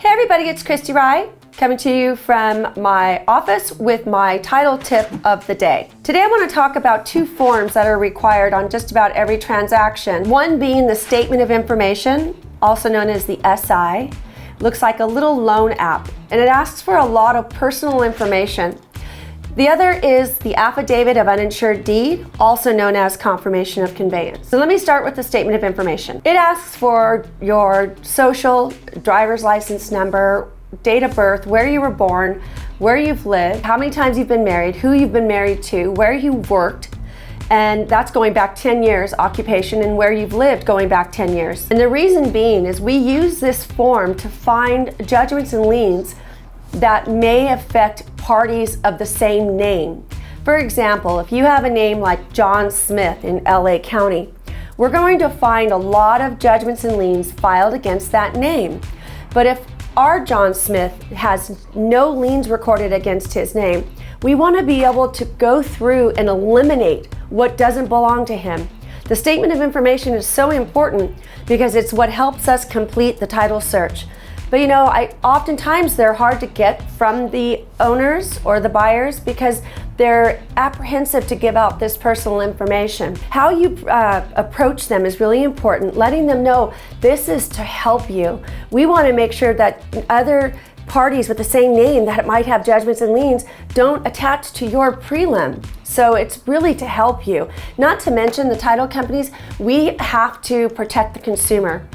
Hey everybody, it's Kristi coming to you from my office with my title tip of the day. Today I want to talk about two forms that are required on just about every transaction. One being the Statement of Information, also known as the SI. Looks like a little loan app, and it asks for a lot of personal information. The other is the Affidavit of Uninsured Deed, also known as Confirmation of Conveyance. So let me start with the Statement of Information. It asks for your social, driver's license number, date of birth, where you were born, where you've lived, how many times you've been married, who you've been married to, where you worked, and that's going back 10 years, occupation, and where you've lived going back 10 years. And the reason being is we use this form to find judgments and liens that may affect parties of the same name. For example, if you have a name like John Smith in LA County, we're going to find a lot of judgments and liens filed against that name. But if our John Smith has no liens recorded against his name, we want to be able to go through and eliminate what doesn't belong to him. The Statement of Information is so important because it's what helps us complete the title search. But oftentimes they're hard to get from the owners or the buyers because they're apprehensive to give out this personal information. How you approach them is really important, letting them know this is to help you. We want to make sure that other parties with the same name that might have judgments and liens don't attach to your prelim. So it's really to help you. Not to mention the title companies, we have to protect the consumer.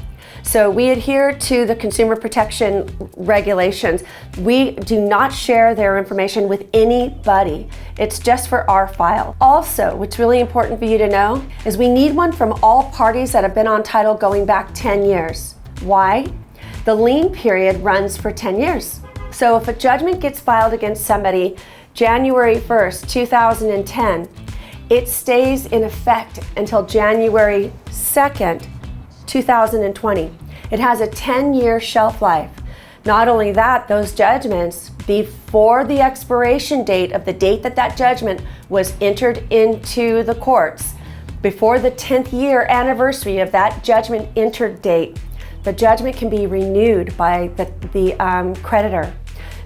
So we adhere to the consumer protection regulations. We do not share their information with anybody. It's just for our file. Also, what's really important for you to know is we need one from all parties that have been on title going back 10 years. Why? The lien period runs for 10 years. So if a judgment gets filed against somebody January 1st, 2010, it stays in effect until January 2nd, 2020. It has a 10-year shelf life. Not only that, those judgments, before the expiration date of the date that judgment was entered into the courts, before the 10th year anniversary of that judgment entered date, the judgment can be renewed by the creditor.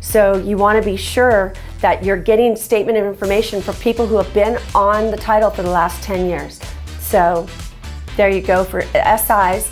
So you want to be sure that you're getting Statement of Information for people who have been on the title for the last 10 years. So there you go for SIs.